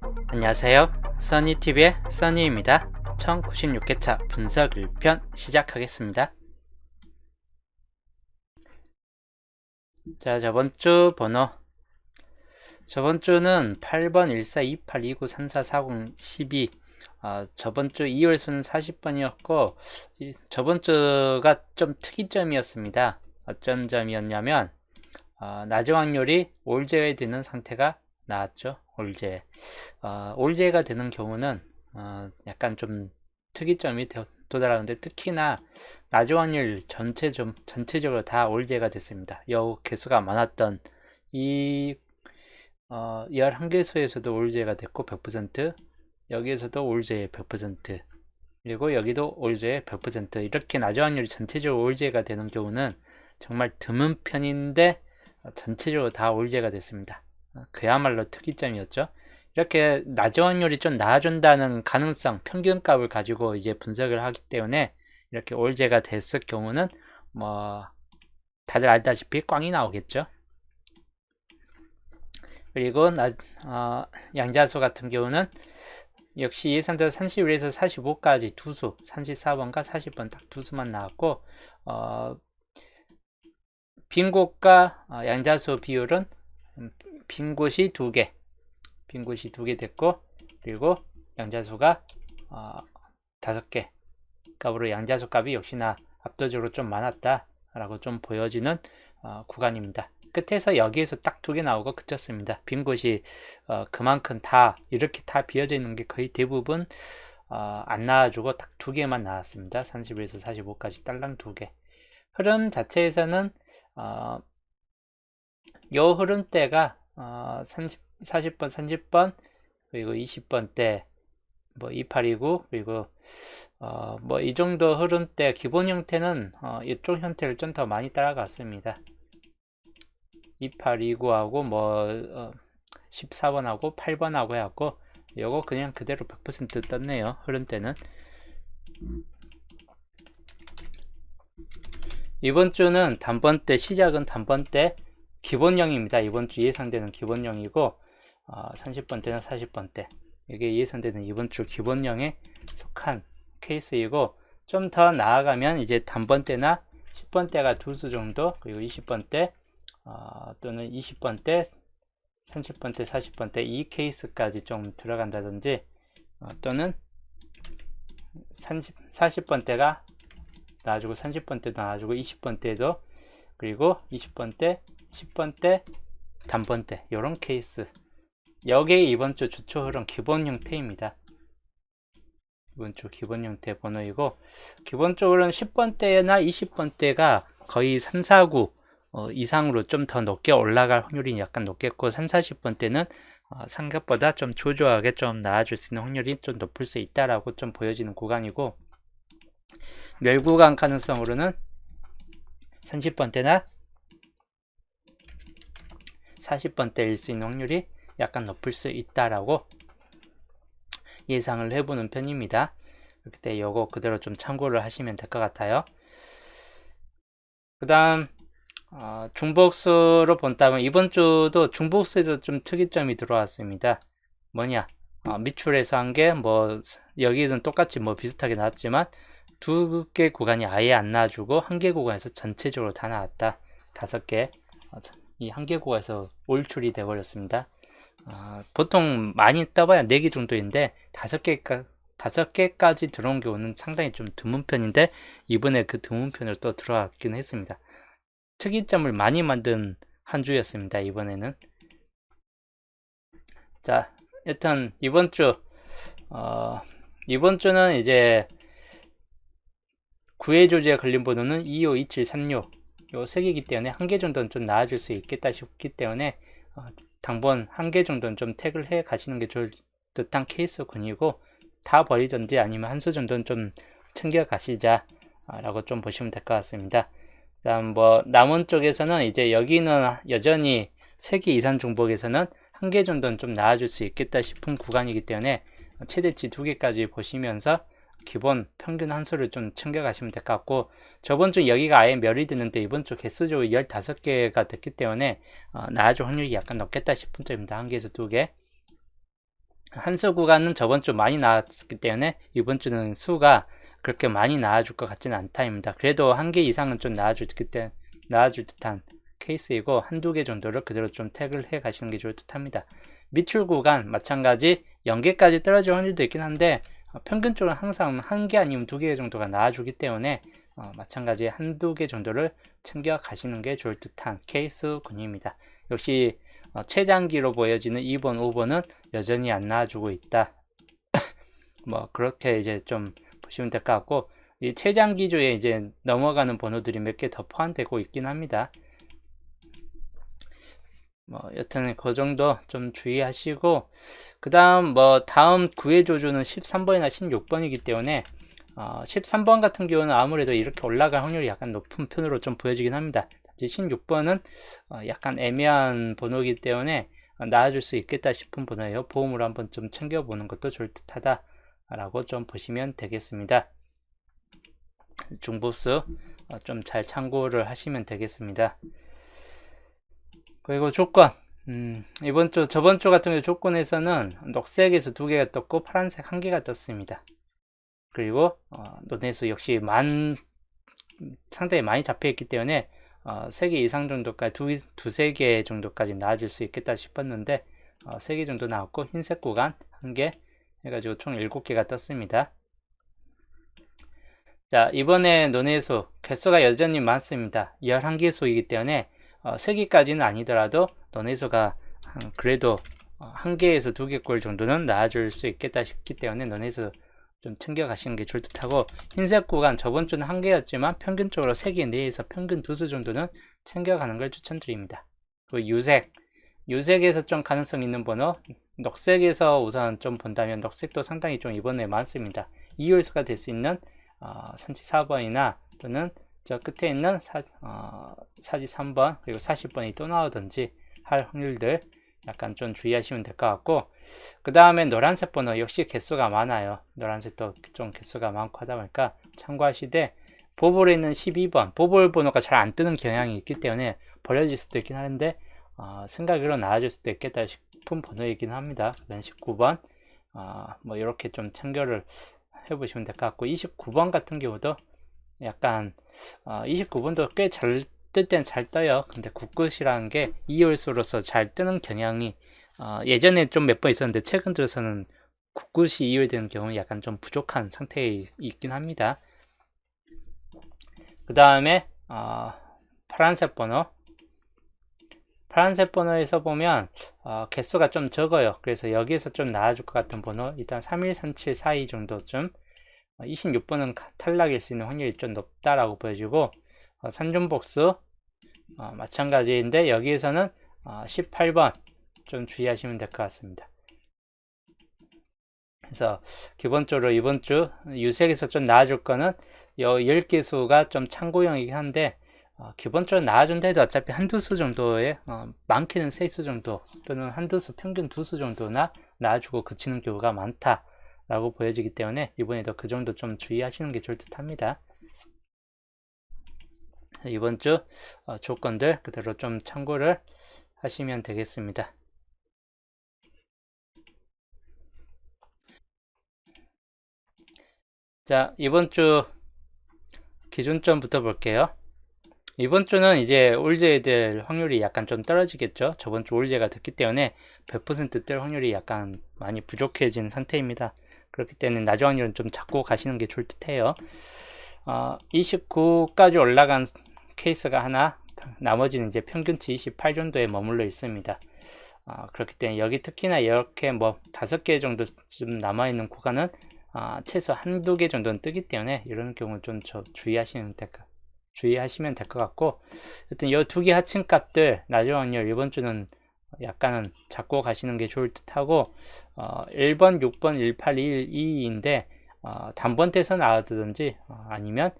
안녕하세요. 써니TV의 써니입니다. 1096회차 분석 1편 시작하겠습니다. 자, 저번주는 8번 142829344012 저번주 2월수는 40번이었고 저번주가 좀 특이점이었습니다. 어쩐 점이었냐면 낮은 확률이 올제에 되는 상태가 나왔죠. 올제가 되는 경우는 약간 좀 특이점이 도달하는데, 특히나 낮은 확률 전체적으로 다 올제가 됐습니다. 여우 개수가 많았던 이 11개소에서도 올제가 됐고 100%, 여기에서도 올제 100%, 그리고 여기도 올제 100%, 이렇게 낮은 확률이 전체적으로 올제가 되는 경우는 정말 드문 편인데 전체적으로 다 올제가 됐습니다. 그야말로 특이점이었죠. 이렇게 낮은 확률이 좀 나아준다는 가능성, 평균값을 가지고 이제 분석을 하기 때문에 이렇게 올제가 됐을 경우는 뭐 다들 알다시피 꽝이 나오겠죠. 그리고 양자수 같은 경우는 역시 예상대로 31에서 45까지 두 수, 34번과 40번 딱 두 수만 나왔고, 빈 곳과 양자수 비율은 빈 곳이 두 개 됐고, 그리고 양자수가 5개 값으로 양자수 값이 역시나 압도적으로 좀 많았다라고 좀 보여지는 구간입니다. 끝에서 여기에서 딱 두 개 나오고 그쳤습니다. 빈 곳이 그만큼 이렇게 다 비어져 있는 게 거의 대부분 안 나와주고 딱 두 개만 나왔습니다. 31에서 45까지 딸랑 두 개. 흐름 자체에서는 요 흐름대가 40번, 30번, 그리고 20번대, 뭐 2829, 그리고 뭐 이 정도 흐름대 기본 형태는 이쪽 형태를 좀 더 많이 따라갔습니다. 2829하고 뭐 14번하고 8번하고 해갖고 요거 그냥 그대로 100% 떴네요. 흐름대는. 이번 주는 단번대, 시작은 단번대 기본형입니다. 이번 주 예상되는 기본형이고 30번대나 40번대, 이게 예상되는 이번 주 기본형에 속한 케이스이고, 좀 더 나아가면 이제 단번대나 10번대가 두 수 정도, 그리고 20번대 또는 20번대, 30번대, 40번대 이 케이스까지 좀 들어간다든지, 또는 40번대가 나와주고 30번대도 나와주고 20번대도, 그리고 20번대, 10번대, 단번대, 이런 케이스. 여기에 이번 주 주초 흐름 기본 형태입니다. 이번 주 기본 형태 번호이고, 기본적으로는 10번대나 20번대가 거의 3, 4, 9 이상으로 좀 더 높게 올라갈 확률이 약간 높겠고, 3, 40번대는 생각보다 좀 조조하게 좀 나아질 수 있는 확률이 좀 높을 수 있다라고 좀 보여지는 구간이고, 멸구간 가능성으로는 30번대나 40번대일 수 있는 확률이 약간 높을 수 있다라고 예상을 해보는 편입니다. 그때 요거 그대로 좀 참고를 하시면 될 것 같아요. 그 다음 중복수로 본다면 이번 주도 중복수에서 좀 특이점이 들어왔습니다. 뭐냐, 미출에서 한 개, 뭐 여기는 똑같이 뭐 비슷하게 나왔지만 두 개 구간이 아예 안 나와주고 한 개 구간에서 전체적으로 다 나왔다. 5개, 이 한 개 구간에서 올출이 되어버렸습니다. 보통 많이 떠봐야 4개 정도인데 5개까지 들어온 경우는 상당히 좀 드문 편인데, 이번에 그 드문 편으로 또 들어왔긴 했습니다. 특이점을 많이 만든 한 주였습니다. 이번에는. 자, 일단 이번 주는 이제 9회 조지에 걸린 번호는 25, 27, 36 요 3개이기 때문에 한 개 정도는 좀 나아질 수 있겠다 싶기 때문에 당번 한 개 정도는 좀 택을 해 가시는 게 좋을 듯한 케이스군이고, 다 버리든지 아니면 한 수 정도는 좀 챙겨 가시자 라고 좀 보시면 될 것 같습니다. 다음 뭐 남은 쪽에서는 이제 여기는 여전히 3개 이상 중복에서는 한 개 정도는 좀 나아질 수 있겠다 싶은 구간이기 때문에 최대치 2개까지 보시면서 기본 평균 한 수를 좀 챙겨 가시면 될 것 같고, 저번 주 여기가 아예 멸이 됐는데 이번 주 개수적으로 15개가 됐기 때문에 나아질 확률이 약간 높겠다 싶은 점입니다. 한 개에서 2개. 한 수 구간은 저번 주 많이 나왔기 때문에 이번 주는 수가 그렇게 많이 나와줄 것 같지는 않다입니다. 그래도 한 개 이상은 좀 나와줄 듯한 케이스이고 한두 개 정도를 그대로 좀 태그를 해 가시는 게 좋을 듯합니다. 밑줄 구간 마찬가지 0개까지 떨어질 확률도 있긴 한데 평균적으로 항상 한 개 아니면 두 개 정도가 나와주기 때문에 마찬가지 한두 개 정도를 챙겨 가시는 게 좋을 듯한 케이스군입니다. 역시 최장기로 보여지는 2번, 5번은 여전히 안 나와주고 있다. 뭐 그렇게 이제 좀 보시면 될 것 같고, 이 최장기조에 이제 넘어가는 번호들이 몇 개 더 포함되고 있긴 합니다. 뭐 여튼 그 정도 좀 주의하시고, 그 다음 다음 구해조주는 13번이나 16번이기 때문에 13번 같은 경우는 아무래도 이렇게 올라갈 확률이 약간 높은 편으로 좀 보여지긴 합니다. 16번은 약간 애매한 번호이기 때문에 나아줄 수 있겠다 싶은 번호예요. 보험으로 한번 좀 챙겨보는 것도 좋을 듯하다 라고 좀 보시면 되겠습니다. 중보수 좀 잘 참고를 하시면 되겠습니다. 그리고 조건, 저번 주 같은 경우 조건에서는 녹색에서 2개가 떴고 파란색 1개가 떴습니다. 그리고 노네수 역시 상당히 많이 잡혀있기 때문에 3개 이상 정도까지 두세 개 정도까지 나와줄 수 있겠다 싶었는데 3개 정도 나왔고 흰색 구간 1개 해가지고 총 7개가 떴습니다. 자, 이번에 논의수 개수가 여전히 많습니다. 11개수이기 때문에 3개까지는 아니더라도 논의수가 그래도 1개에서 2개꼴 정도는 나와줄 수 있겠다 싶기 때문에 논의수 좀 챙겨 가시는 게 좋을 듯하고, 흰색 구간 저번 주는 1개였지만 평균적으로 3개 내에서 평균 2수 정도는 챙겨 가는 걸 추천드립니다. 그리고 유색에서 좀 가능성 있는 번호, 녹색에서 우선 좀 본다면 녹색도 상당히 좀 이번에 많습니다. 2홀수가 될 수 있는 선치 4번이나 또는 저 끝에 있는 사지 3번 그리고 40번이 또 나오든지 할 확률들 약간 좀 주의하시면 될 것 같고, 그 다음에 노란색 번호 역시 개수가 많아요. 노란색도 좀 개수가 많고 하다 보니까 참고하시되, 보볼에 있는 12번 보볼 번호가 잘 안 뜨는 경향이 있기 때문에 버려질 수도 있긴 하는데 생각으로 나아질 수도 있겠다 싶은 번호이긴 합니다. 19번 뭐 이렇게 좀 참고를 해보시면 될 것 같고, 29번 같은 경우도 약간 29번도 꽤 잘 뜰 땐 잘 떠요. 근데 국끝이라는 게 2홀수로서 잘 뜨는 경향이 예전에 좀 몇 번 있었는데 최근 들어서는 국끝이 2홀 되는 경우는 약간 좀 부족한 상태에 있긴 합니다. 그 다음에 파란색 번호에서 보면 개수가 좀 적어요. 그래서 여기에서 좀 나아줄 것 같은 번호, 일단 313742 정도쯤, 26번은 탈락일 수 있는 확률이 좀 높다라고 보여지고, 산중복수 마찬가지인데 여기에서는 18번 좀 주의하시면 될 것 같습니다. 그래서 기본적으로 이번 주 유색에서 좀 나아줄 거는 10개수가 좀 참고용이긴 한데 기본적으로 나아준다 해도 어차피 한두 수 정도에 많게는 3수 정도 또는 한두 수 평균 2수 정도나 나아주고 그치는 경우가 많다 라고 보여지기 때문에 이번에도 그 정도 좀 주의하시는 게 좋을 듯 합니다. 이번 주 조건들 그대로 좀 참고를 하시면 되겠습니다. 자, 이번 주 기준점부터 볼게요. 이번 주는 이제 올제에 될 확률이 약간 좀 떨어지겠죠. 저번 주 올제가 됐기 때문에 100% 뜰 확률이 약간 많이 부족해진 상태입니다. 그렇기 때문에 낮은 확률은 좀 잡고 가시는 게 좋을 듯 해요. 29까지 올라간 케이스가 하나, 나머지는 이제 평균치 28 정도에 머물러 있습니다. 그렇기 때문에 여기 특히나 이렇게 뭐 5개 정도쯤 남아있는 구간은 최소 한두 개 정도는 뜨기 때문에 이런 경우 좀 주의하시면 될 것 같고, 하여튼 이 2개 하층 값들 낮은 확률 이번 주는 약간은 잡고 가시는 게 좋을 듯 하고, 1번, 6번, 1812인데 단번대에서 나와주든지 아니면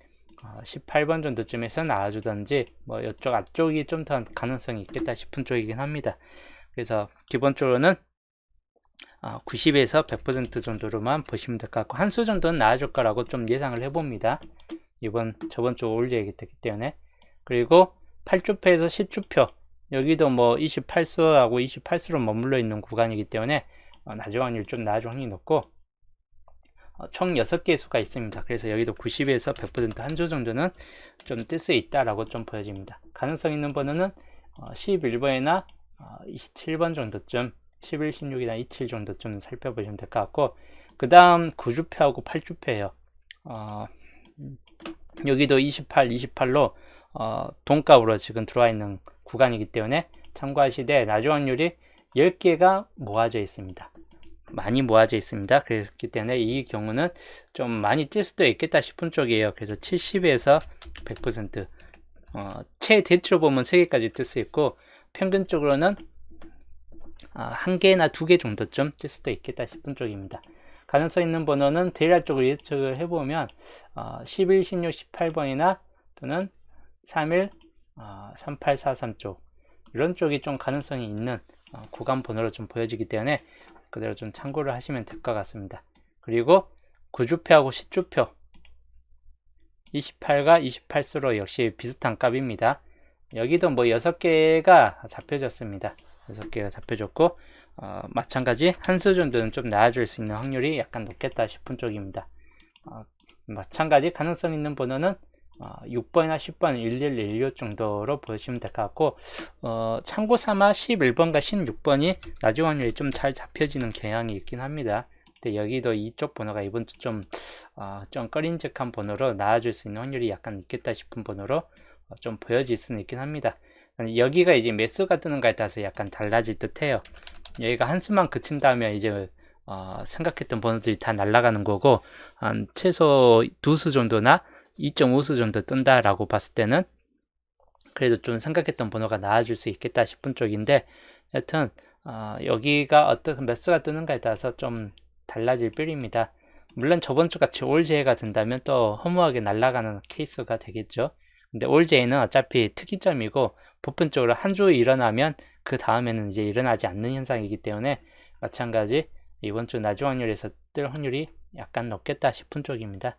18번 정도쯤에서 나와주든지 뭐 이쪽 앞쪽이 좀 더 가능성이 있겠다 싶은 쪽이긴 합니다. 그래서 기본적으로는 90에서 100% 정도로만 보시면 될 것 같고, 한 수 정도는 나와줄 거라고 좀 예상을 해봅니다. 저번 주 올리기 됐기 때문에. 그리고 8주표에서 10주표 여기도 뭐 28수하고 28수로 머물러 있는 구간이기 때문에 나중 확률이 좀 나아질 확률이 높고, 총 6개의 수가 있습니다. 그래서 여기도 90에서 100% 한 주 정도는 좀 뜰 수 있다라고 좀 보여집니다. 가능성 있는 번호는 11번이나 27번 정도쯤, 11, 16이나 27 정도쯤 살펴보시면 될 것 같고, 그 다음 9주표하고 8주표예요. 여기도 28, 28로 동값으로 지금 들어와 있는 구간이기 때문에 참고하시되, 나중 확률이 10개가 모아져 있습니다. 많이 모아져 있습니다. 그렇기 때문에 이 경우는 좀 많이 뜰 수도 있겠다 싶은 쪽이에요. 그래서 70에서 100%, 최대치로 보면 3개까지 뜰 수 있고, 평균적으로는 1개나 2개 정도쯤 뜰 수도 있겠다 싶은 쪽입니다. 가능성 있는 번호는 대략적으로 예측을 해보면 11, 16, 18번이나 또는 31, 3843 쪽, 이런 쪽이 좀 가능성이 있는 구간 번호로 좀 보여지기 때문에 그대로 좀 참고를 하시면 될 것 같습니다. 그리고 9주표하고 10주표 28과 28수로 역시 비슷한 값입니다. 여기도 뭐 6개가 잡혀졌습니다. 6개가 잡혀졌고, 마찬가지 한 수 정도는 좀 나아질 수 있는 확률이 약간 높겠다 싶은 쪽입니다. 마찬가지 가능성 있는 번호는 6번이나 10번 1112 정도로 보시면 될 것 같고, 참고 삼아 11번과 16번이 나중 확률이 좀 잘 잡혀지는 경향이 있긴 합니다. 근데 여기도 이쪽 번호가 이번 주 좀 꺼림직한 번호로 나아질 수 있는 확률이 약간 있겠다 싶은 번호로 좀 보여질 수는 있긴 합니다. 여기가 이제 몇 수가 뜨는가에 따라서 약간 달라질 듯 해요. 여기가 한 수만 그친다면 이제 생각했던 번호들이 다 날아가는 거고, 한 최소 2수 정도나 2.5수 정도 뜬다라고 봤을 때는 그래도 좀 생각했던 번호가 나아질 수 있겠다 싶은 쪽인데, 여튼 여기가 어떤 몇 수가 뜨는가에 따라서 좀 달라질 필입니다. 물론 저번 주 같이 올제가 된다면 또 허무하게 날아가는 케이스가 되겠죠. 근데 올제는 어차피 특이점이고, 보편적으로 한 주 일어나면 그 다음에는 이제 일어나지 않는 현상이기 때문에 마찬가지 이번 주 나중 확률에서 뜰 확률이 약간 높겠다 싶은 쪽입니다.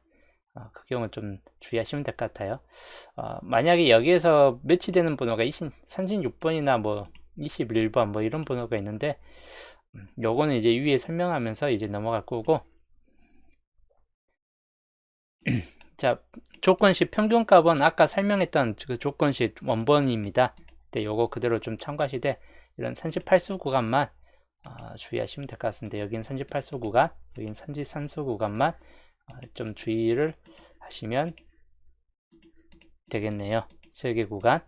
그 경우 좀 주의하시면 될 것 같아요. 만약에 여기에서 매치되는 번호가 36번이나 뭐 21번 뭐 이런 번호가 있는데, 요거는 이제 위에 설명하면서 이제 넘어갈 거고, 자, 조건식 평균값은 아까 설명했던 그 조건식 원본입니다. 근데 요거 그대로 좀 참고하시되, 이런 38수 구간만 주의하시면 될 것 같습니다. 여긴 38수 구간, 여긴 33수 구간만 좀 주의를 하시면 되겠네요. 3개 구간.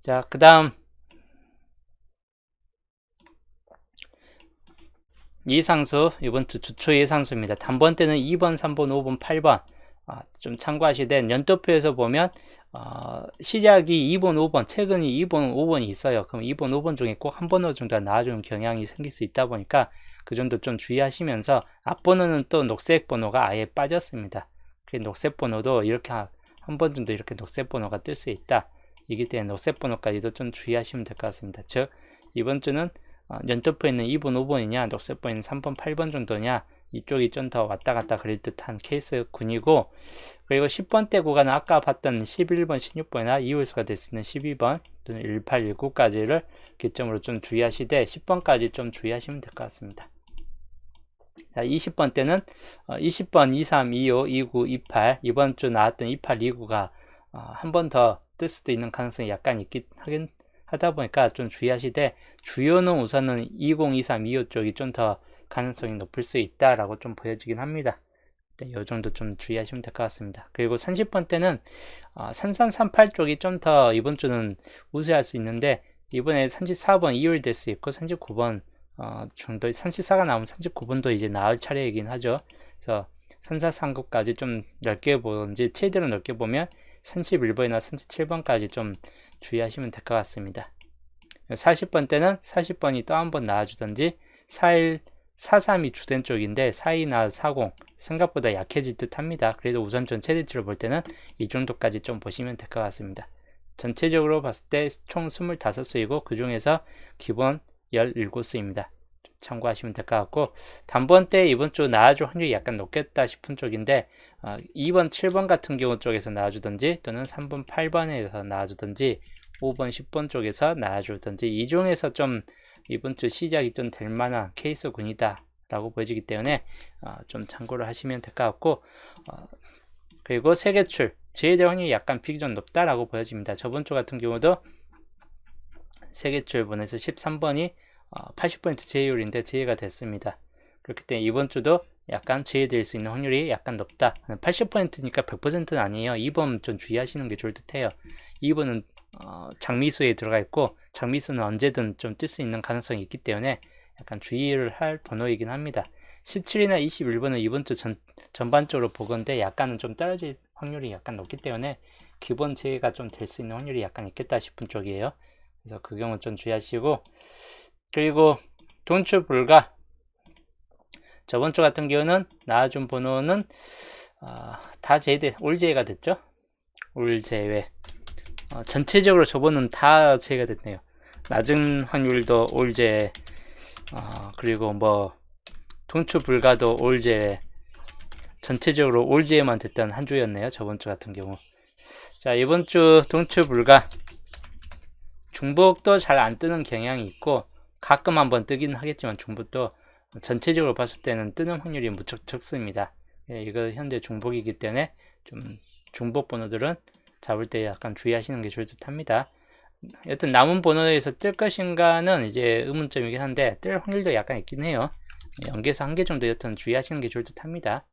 자, 그 다음 예상수, 이번 주 주초 예상수입니다. 단번 때는 2번, 3번, 5번, 8번 좀 참고하시되, 연도표에서 보면 시작이 2번, 5번, 최근이 2번, 5번이 있어요. 그럼 2번, 5번 중에 꼭 한 번호 정도 나아주는 경향이 생길 수 있다 보니까 그 정도 좀 주의하시면서, 앞번호는 또 녹색 번호가 아예 빠졌습니다. 그 녹색 번호도 이렇게 한 번 정도 이렇게 녹색 번호가 뜰 수 있다. 이기 때문에 녹색 번호까지도 좀 주의하시면 될 것 같습니다. 즉 이번 주는 연도표에 있는 2번, 5번이냐, 녹색번에 있는 3번, 8번 정도냐, 이쪽이 좀 더 왔다 갔다 그릴 듯한 케이스군이고, 그리고 10번대 구간은 아까 봤던 11번, 16번이나 이홀수가 될 수 있는 12번 또는 18, 19까지를 기점으로 좀 주의하시되, 10번까지 좀 주의하시면 될 것 같습니다. 자, 20번 때는 20번, 23, 25, 29, 28, 이번 주 나왔던 28, 29가 한 번 더 뜰 수도 있는 가능성이 약간 있긴 하다 보니까 좀 주의하시되, 주요는 우선은 20, 23, 25 쪽이 좀 더 가능성이 높을 수 있다라고 좀 보여지긴 합니다. 네, 이 정도 좀 주의하시면 될 것 같습니다. 그리고 30번 때는 3338 쪽이 좀 더 이번 주는 우세할 수 있는데, 이번에 34번 이율 될 수 있고, 39번 정도, 34가 나오면 39번도 이제 나올 차례이긴 하죠. 그래서 3439까지 좀 넓게 보든지, 최대로 넓게 보면 31번이나 37번까지 좀 주의하시면 될 것 같습니다. 40번 때는 40번이 또 한 번 나와주든지, 41, 432 주된 쪽인데 42나 40 생각보다 약해질 듯 합니다. 그래도 우선 전 최대치로 볼 때는 이 정도까지 좀 보시면 될 것 같습니다. 전체적으로 봤을 때 총 25수이고 그 중에서 기본 17수입니다. 참고하시면 될 것 같고, 단번 때 이번 주 나와줄 확률이 약간 높겠다 싶은 쪽인데, 2번, 7번 같은 경우 쪽에서 나와주든지, 또는 3번, 8번에서 나와주든지, 5번, 10번 쪽에서 나와주든지, 이 중에서 좀 이번 주 시작이 좀 될 만한 케이스군이다 라고 보여지기 때문에 좀 참고를 하시면 될 것 같고, 그리고 세계출 제외될 확률이 약간 비교적 높다라고 보여집니다. 저번 주 같은 경우도 세계출 번에서 13번이 80% 제외율인데 제외가 됐습니다. 그렇기 때문에 이번 주도 약간 제외될 수 있는 확률이 약간 높다. 80%니까 100%는 아니에요. 2번 좀 주의하시는 게 좋을 듯 해요. 2번은 장미수에 들어가 있고, 장미수는 언제든 좀 뜰 수 있는 가능성이 있기 때문에 약간 주의를 할 번호이긴 합니다. 17이나 21번은 이번 주 전반적으로 보건데 약간은 좀 떨어질 확률이 약간 높기 때문에 기본 제외가 좀 될 수 있는 확률이 약간 있겠다 싶은 쪽이에요. 그래서 그 경우 좀 주의하시고, 그리고 돈출 불가 저번 주 같은 경우는 나와준 번호는 다 올 제외가 됐죠. 올 제외. 전체적으로 저번은 다 제외가 됐네요. 낮은 확률도 올 제외, 그리고 뭐 돈출 불가도 올 제외, 전체적으로 올 제외만 됐던 한 주였네요. 저번 주 같은 경우. 자, 이번 주 돈출 불가 중복도 잘 안 뜨는 경향이 있고, 가끔 한번 뜨긴 하겠지만 중복도 전체적으로 봤을 때는 뜨는 확률이 무척 적습니다. 이거 현재 중복이기 때문에 좀 중복 번호들은 잡을 때 약간 주의하시는 게 좋을 듯 합니다. 여튼 남은 번호에서 뜰 것인가는 이제 의문점이긴 한데 뜰 확률도 약간 있긴 해요. 0개에서 1개 정도 여튼 주의하시는 게 좋을 듯 합니다.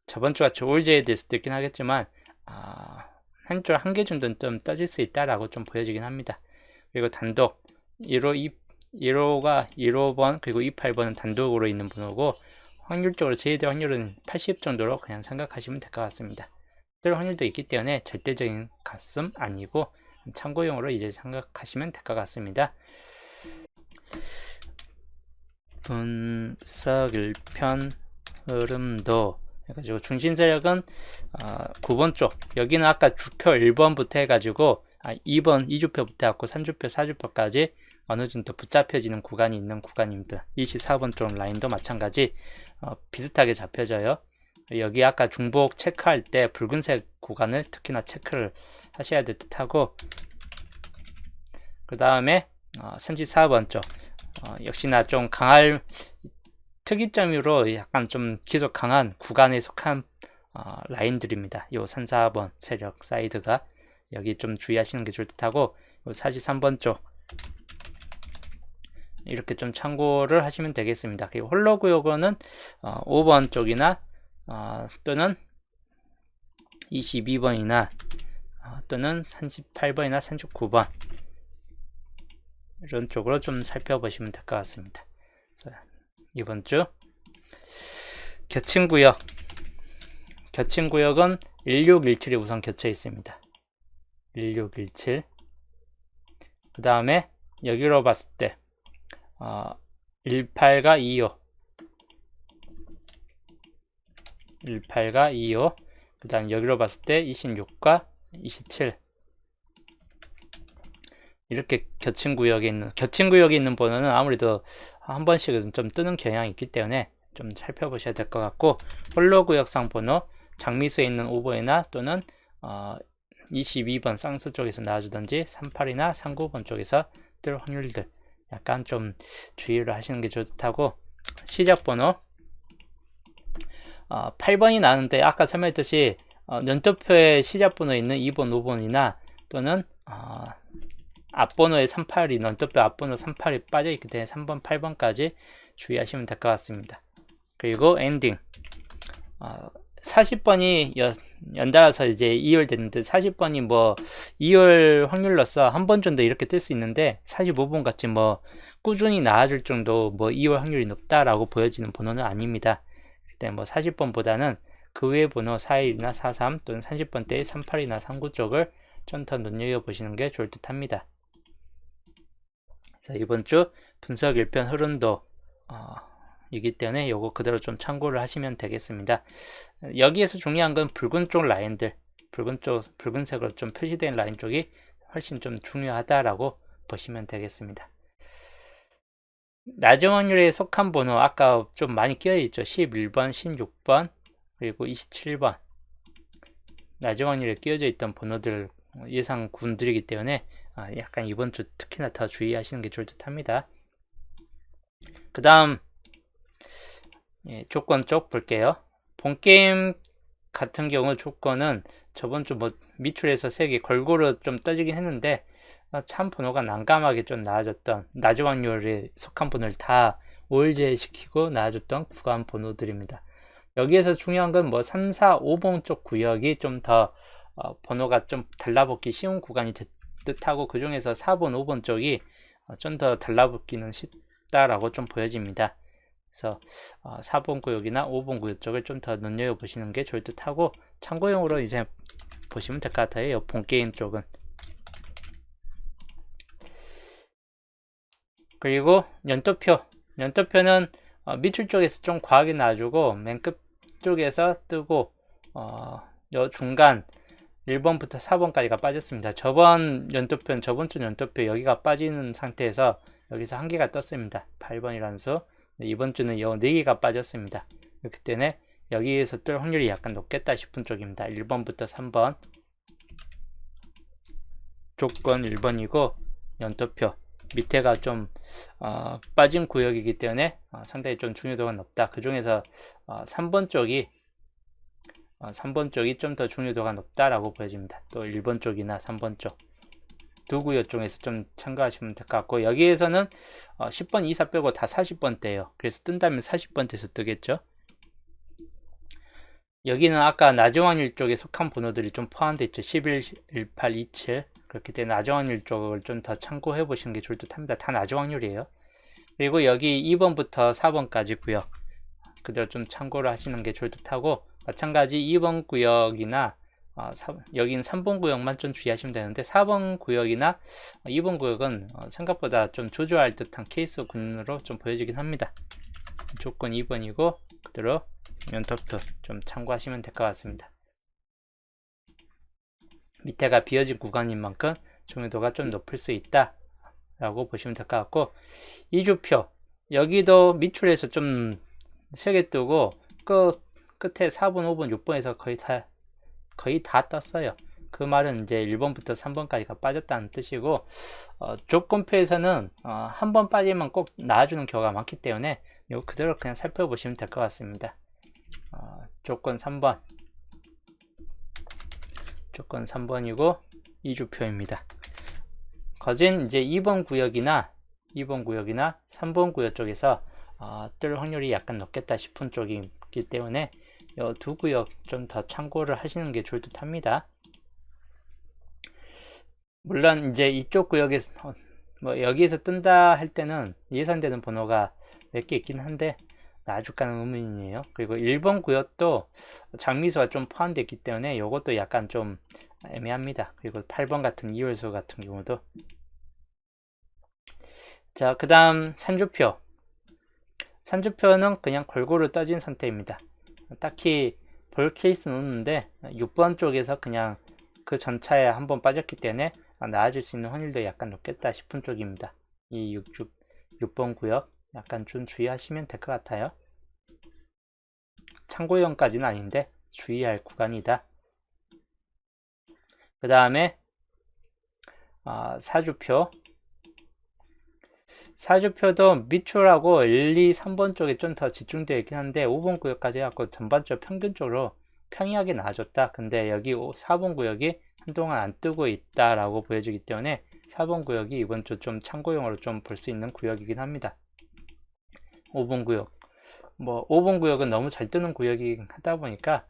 저번 주가 올제에 대해서 있긴 하겠지만 한쪽 1개 정도는 좀 떠질 수 있다라고 좀 보여지긴 합니다. 그리고 단독 1호가 1호번 그리고 28번은 단독으로 있는 번호고, 확률적으로 제외될 확률은 80 정도로 그냥 생각하시면 될 것 같습니다. 뜰 확률도 있기 때문에 절대적인 값은 아니고 참고용으로 이제 생각하시면 될 것 같습니다. 분석 1편 흐름도 해가지고 중心세력은 9번 쪽, 여기는 아까 주표 1번부터 해가지고 2번 2주표부터 해갖고 3주표 4주표까지 어느 정도 붙잡혀지는 구간이 있는 구간입니다. 24번 쪽 라인도 마찬가지 비슷하게 잡혀져요. 여기 아까 중복 체크할 때 붉은색 구간을 특히나 체크를 하셔야 될 듯하고, 그 다음에 34번 쪽 역시나 좀 강할 특이점으로 약간 좀 기속 강한 구간에 속한 라인들입니다. 요 3, 4번 세력 사이드가 여기 좀 주의하시는 게 좋을 듯하고, 요 43번 쪽 이렇게 좀 참고를 하시면 되겠습니다. 그리고 홀로 구역은 5번 쪽이나 또는 22번이나 또는 38번이나 39번 이런 쪽으로 좀 살펴보시면 될 것 같습니다. 자, 이번 주 겹친구역, 겹친구역은 1617이 우선 겹쳐 있습니다. 1617. 그 다음에 여기로 봤을 때 18과 25, 18과 25, 그 다음 여기로 봤을 때 26과 27, 이렇게 겹친구역에 있는 번호는 아무래도 한 번씩은 좀 뜨는 경향이 있기 때문에 좀 살펴보셔야 될 것 같고, 홀로구역상 번호 장미수에 있는 5번이나 또는 22번 쌍수 쪽에서 나와주든지 38이나 39번 쪽에서 뜰 확률들 약간 좀 주의를 하시는 게 좋다고, 시작번호 8번이 나는데 아까 설명했듯이 연도표에 시작번호 있는 2번, 5번이나 또는 앞번호에 38이 연도표 앞번호 38이 빠져있기 때문에 3번, 8번까지 주의하시면 될 것 같습니다. 그리고 엔딩 40번이 연달아서 이제 2월 됐는데 40번이 뭐 2월 확률로서 한 번 정도 이렇게 뜰 수 있는데 45번 같이 뭐 꾸준히 나아질 정도 뭐 2월 확률이 높다라고 보여지는 번호는 아닙니다. 그때 뭐 40번보다는 그 외의 번호 41이나 43 또는 30번대의 38이나 39 쪽을 좀 더 눈여겨보시는 게 좋을 듯 합니다. 자, 이번 주 분석 1편 흐름도 이기 때문에 요거 그대로 좀 참고를 하시면 되겠습니다. 여기에서 중요한 건 붉은 쪽 라인들, 붉은색으로 좀 표시된 라인 쪽이 훨씬 좀 중요하다라고 보시면 되겠습니다. 낮은 확률에 속한 번호 아까 좀 많이 끼어 있죠. 11번, 16번, 그리고 27번 낮은 확률에 끼어져 있던 번호들 예상 군들이기 때문에 약간 이번 주 특히나 더 주의하시는 게 좋을 듯 합니다. 그 다음 조건 쪽 볼게요. 본게임 같은 경우 조건은 저번 주 뭐 미출에서 3개 골고루 좀 떠지긴 했는데 참 번호가 난감하게 좀 나아졌던 낮은 확률에 속한 번호를 다 오일제시키고 나아졌던 구간 번호들입니다. 여기에서 중요한 건 뭐 3, 4, 5번 쪽 구역이 좀 더 번호가 좀 달라붙기 쉬운 구간이 뜻하고 그 중에서 4번, 5번 쪽이 좀 더 달라붙기는 쉽다라고 좀 보여집니다. 그래서 4번 구역이나 5번 구역 쪽을 좀 더 눈여겨보시는 게 좋을 듯하고 참고용으로 이제 보시면 될 것 같아요. 이 본게임 쪽은. 그리고 연도표는 밑줄 쪽에서 좀 과하게 놔주고 맨 끝 쪽에서 뜨고 요 중간 1번부터 4번까지가 빠졌습니다. 저번 주 연도표 여기가 빠지는 상태에서 여기서 한 개가 떴습니다. 8번이라는 수. 이번 주는 요 4개가 빠졌습니다. 그렇기 때문에 여기에서 뜰 확률이 약간 높겠다 싶은 쪽입니다. 1번부터 3번 조건 1번이고 연도표 밑에가 좀 빠진 구역이기 때문에 상당히 좀 중요도가 높다. 그 중에서 3번 쪽이 좀 더 중요도가 높다라고 보여집니다. 또 1번 쪽이나 3번 쪽 두 구역 중에서 좀 참고하시면 될 것 같고 여기에서는 10번 이사 빼고 다 40번대예요. 그래서 뜬다면 40번대에서 뜨겠죠. 여기는 아까 낮은 확률 쪽에 속한 번호들이 좀 포함되어 있죠. 11, 18, 27 그렇기 때문에 낮은 확률 쪽을 좀 더 참고해 보시는 게 좋을 듯 합니다. 다 낮은 확률이에요. 그리고 여기 2번부터 4번까지 구역 그대로 좀 참고를 하시는 게 좋을 듯 하고 마찬가지 2번 구역이나 여기는 3번 구역만 좀 주의하시면 되는데 4번 구역이나 2번 구역은 생각보다 좀 조조할 듯한 케이스 군으로 좀 보여지긴 합니다. 조건 2번이고 그대로 연도표 좀 참고하시면 될 것 같습니다. 밑에가 비어진 구간인 만큼 중요도가 좀 높을 수 있다 라고 보시면 될 것 같고 이주표 여기도 밑줄에서 좀 세게 뜨고 끝에 4번, 5번, 6번에서 거의 다 떴어요. 그 말은 이제 1번부터 3번까지가 빠졌다는 뜻이고 조건표에서는 한 번 빠지면 꼭 나와주는 경우가 많기 때문에 이거 그대로 그냥 살펴보시면 될 것 같습니다. 조건 3번이고 이주표입니다. 거진 이제 2번 구역이나 3번 구역 쪽에서 뜰 확률이 약간 높겠다 싶은 쪽이기 때문에 이 두 구역 좀 더 참고를 하시는 게 좋을 듯 합니다. 물론 이제 이쪽 구역에서 뭐 여기에서 뜬다 할 때는 예상되는 번호가 몇 개 있긴 한데 나줄까는 의문이에요. 그리고 1번 구역도 장미수가 좀 포함되어 있기 때문에 이것도 약간 좀 애매합니다. 그리고 8번 같은 2월수 같은 경우도 자, 그 다음 산주표는 그냥 골고루 떠진 상태입니다. 딱히 볼 케이스는 없는데 6번 쪽에서 그냥 그 전차에 한번 빠졌기 때문에 나아질 수 있는 확률도 약간 높겠다 싶은 쪽입니다. 이 6번 구역 약간 좀 주의하시면 될 것 같아요. 참고용까지는 아닌데 주의할 구간이다. 그 다음에 사주표도 밑줄하고 1, 2, 3번 쪽에 좀 더 집중되어 있긴 한데 5번 구역까지 해갖고 전반적으로 평균적으로 평이하게 나아졌다. 근데 여기 4번 구역이 한동안 안 뜨고 있다라고 보여지기 때문에 4번 구역이 이번 주 좀 참고용으로 좀 볼 수 있는 구역이긴 합니다. 5번 구역 5번 구역은 너무 잘 뜨는 구역이긴 하다 보니까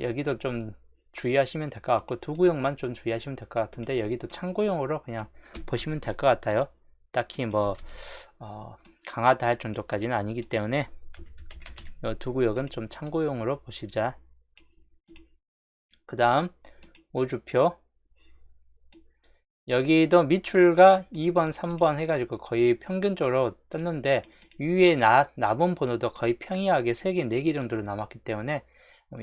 여기도 좀 주의하시면 될 것 같고 두 구역만 좀 주의하시면 될 것 같은데 여기도 참고용으로 그냥 보시면 될 것 같아요. 딱히 강하다 할 정도까지는 아니기 때문에 이 두 구역은 좀 참고용으로 보시자. 그 다음 5주표 여기도 밑줄과 2번, 3번 해가지고 거의 평균적으로 떴는데 위에 남은 번호도 거의 평이하게 3개, 4개 정도로 남았기 때문에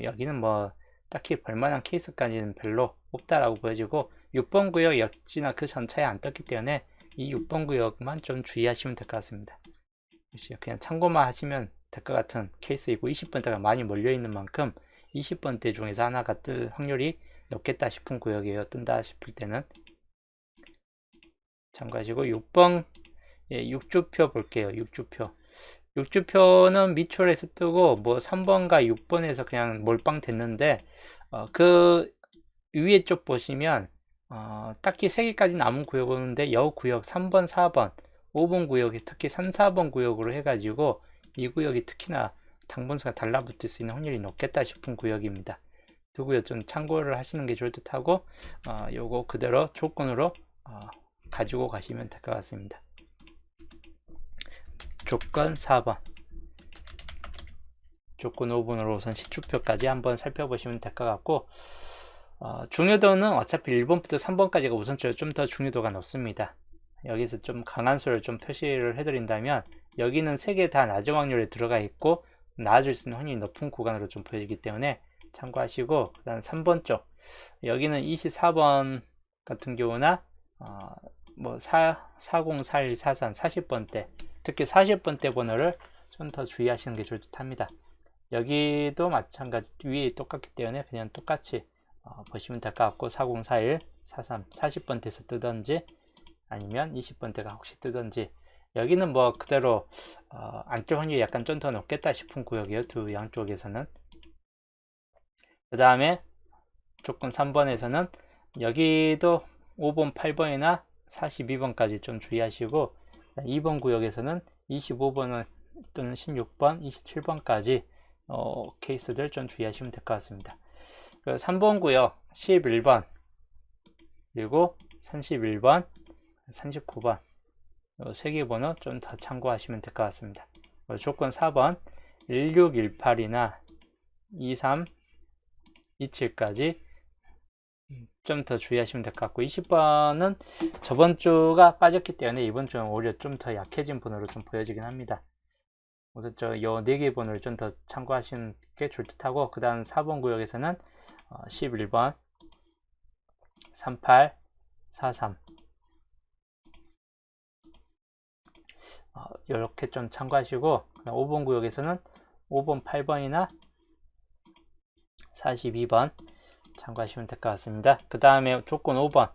여기는 뭐 딱히 볼만한 케이스까지는 별로 없다라고 보여지고 6번 구역 역시나 그 전차에 안 떴기 때문에 이 6번 구역만 좀 주의하시면 될 것 같습니다. 그냥 참고만 하시면 될 것 같은 케이스이고 20번대가 많이 몰려있는 만큼 20번대 중에서 하나가 뜰 확률이 높겠다 싶은 구역이에요. 뜬다 싶을 때는 참고하시고 6번 6주표 볼게요. 6주표 육주표는 미추홀에서 뜨고 뭐 3번과 6번에서 그냥 몰빵 됐는데 그 위에 쪽 보시면 딱히 3개까지 남은 구역 오는데 여 구역 3번, 4번, 5번 구역이 특히 3, 4번 구역으로 해가지고 이 구역이 특히나 당분수가 달라붙을 수 있는 확률이 높겠다 싶은 구역입니다. 두 구역 좀 참고를 하시는 게 좋을 듯 하고 요거 그대로 조건으로 가지고 가시면 될 것 같습니다. 조건 4번, 조건 5번으로 우선 시추표까지 한번 살펴보시면 될 것 같고 중요도는 어차피 1번부터 3번까지가 우선적으로 좀 더 중요도가 높습니다. 여기서 좀 강한 수를 좀 표시를 해드린다면 여기는 3개 다 낮은 확률에 들어가 있고 나아질 수 있는 확률이 높은 구간으로 좀 보이기 때문에 참고하시고, 그 다음 3번 쪽 여기는 24번 같은 경우나 뭐 4041, 43, 40번대 특히 40번대 번호를 좀 더 주의하시는 게 좋을 듯 합니다. 여기도 마찬가지 위에 똑같기 때문에 그냥 똑같이 보시면 될 것 같고 4041, 43, 40번대에서 뜨던지 아니면 20번대가 혹시 뜨던지 여기는 뭐 그대로 안뜰 확률이 약간 좀 더 높겠다 싶은 구역이에요. 두 양쪽에서는. 그 다음에 조건 3번에서는 여기도 5번, 8번이나 42번까지 좀 주의하시고 2번 구역에서는 25번 또는 16번, 27번까지 케이스들 좀 주의하시면 될 것 같습니다. 3번 구역 11번 그리고 31번, 39번 이 3개 번호 좀 더 참고하시면 될 것 같습니다. 조건 4번 1618이나 23, 27까지 좀 더 주의하시면 될 것 같고 20번은 저번 주가 빠졌기 때문에 이번 주는 오히려 좀 더 약해진 번호로 좀 보여지긴 합니다. 우선 요 4개 번호를 좀 더 참고하시는 게 좋을 듯 하고 그 다음 4번 구역에서는 11번, 38, 43 이렇게 좀 참고하시고 5번 구역에서는 5번, 8번이나 42번 참고하시면 될 것 같습니다. 그 다음에 조건 5번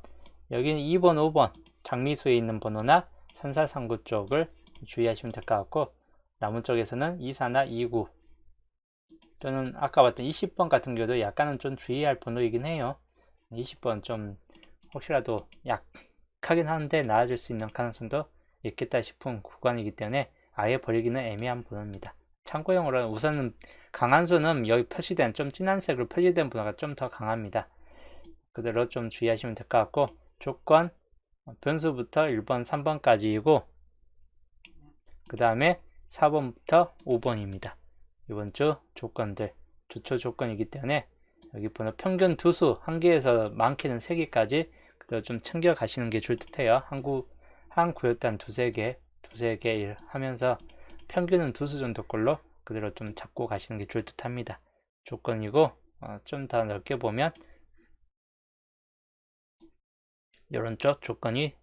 여기는 2번, 5번 장미수에 있는 번호나 3439 쪽을 주의하시면 될 것 같고 남은 쪽에서는 24나 29 또는 아까 봤던 20번 같은 경우도 약간은 좀 주의할 번호이긴 해요. 20번 좀 혹시라도 약하긴 하는데 나아질 수 있는 가능성도 있겠다 싶은 구간이기 때문에 아예 버리기는 애매한 번호입니다. 참고용으로 우선은 강한 수는 여기 표시된 좀 진한 색으로 표시된 번호가 좀 더 강합니다. 그대로 좀 주의하시면 될 것 같고 조건 변수부터 1번, 3번까지이고 그 다음에 4번부터 5번입니다. 이번 주 조건들 주초 조건이기 때문에 여기 번호 평균 두수 1개에서 많게는 3개까지 그대로 좀 챙겨 가시는 게 좋을 듯 해요. 한 구역당 두세 개 하면서 평균은 두수 정도 걸로 그대로 좀 잡고 가시는 게 좋을 듯 합니다. 조건이고 좀 더 넓게 보면 이런 쪽 조건이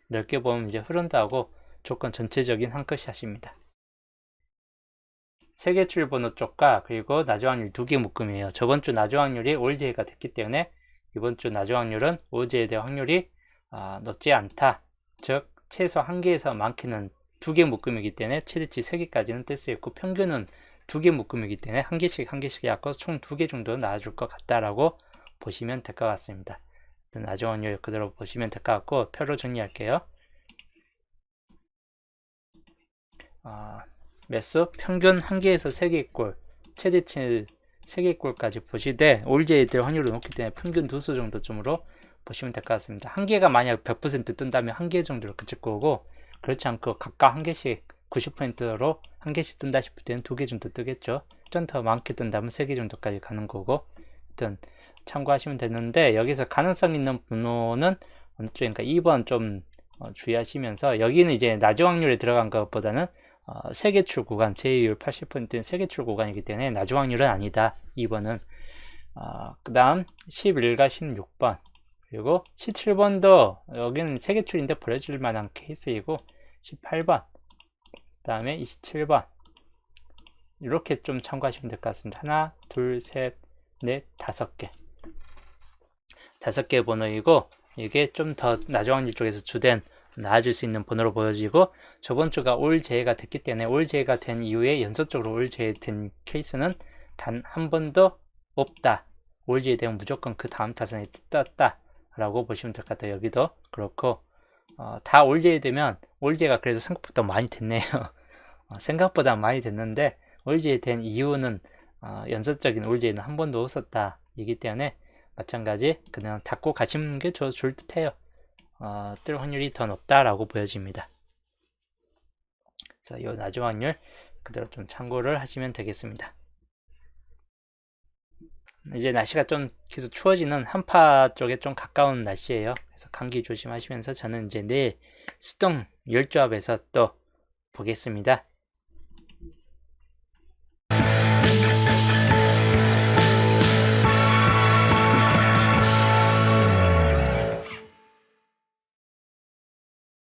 넓게 보면 이제 흐른다고 조건 전체적인 한 컷샷입니다. 세계출 번호 쪽과 그리고 낮은 확률 2개 묶음이에요. 저번 주 낮은 확률이 올제가 됐기 때문에 이번 주 낮은 확률은 올제에 대한 확률이 높지 않다. 즉 최소 1개에서 많게는 2개 묶음이기 때문에 최대치 3개까지는 뜰 수 있고 평균은 2개 묶음이기 때문에 1개씩 해갖고 총 2개 정도 나와줄 것 같다라고 보시면 될 것 같습니다. 낮은 확률 그대로 보시면 될 것 같고 표로 정리할게요. 매수 평균 1개에서 3개꼴 최대치 3개꼴까지 보시되 올제에 대한 확률이 높기 때문에 평균 두수 정도쯤으로 보시면 될 것 같습니다. 1개가 만약 100% 뜬다면 1개 정도로 그칠 거고 그렇지 않고 각각 1개씩 90%로 1개씩 뜬다 싶을 때는 2개 정도 뜨겠죠. 좀 더 많게 뜬다면 3개 정도까지 가는 거고 하여튼 참고하시면 되는데 여기서 가능성 있는 번호는 어느 쪽인가 2번 좀 주의하시면서 여기는 이제 낮은 확률에 들어간 것보다는 세계출 구간 제이율 80%는 세계출 구간이기 때문에 낮은 확률은 아니다. 2번은 그 다음 11과 16번 그리고 17번도 여기는 세계출인데 버려질 만한 케이스이고 18번 그 다음에 27번 이렇게 좀 참고하시면 될 것 같습니다. 하나, 둘, 셋, 넷, 5개 5개 번호이고 이게 좀 더 낮은 확률 쪽에서 주된 나아질 수 있는 번호로 보여지고, 저번 주가 올 재해가 됐기 때문에 올 재해가 된 이후에 연속적으로 올 재해된 케이스는 단 한 번도 없다. 올 재해되면 무조건 그 다음 타선에 떴다 라고 보시면 될 것 같아요. 여기도 그렇고, 다 올 재해되면 올 재해가 그래도 생각보다 많이 됐네요. 생각보다 많이 됐는데 올 재해된 이유는 연속적인 올 재해는 한 번도 없었다 이기 때문에 마찬가지 그냥 닫고 가시는 게 좋을 듯해요. 뜰 확률이 더 높다라고 보여집니다. 그래서 이 낮은 확률 그대로 좀 참고를 하시면 되겠습니다. 이제 날씨가 좀 계속 추워지는 한파 쪽에 좀 가까운 날씨예요. 그래서 감기 조심하시면서 저는 이제 내일 수동 열조합에서 또 보겠습니다.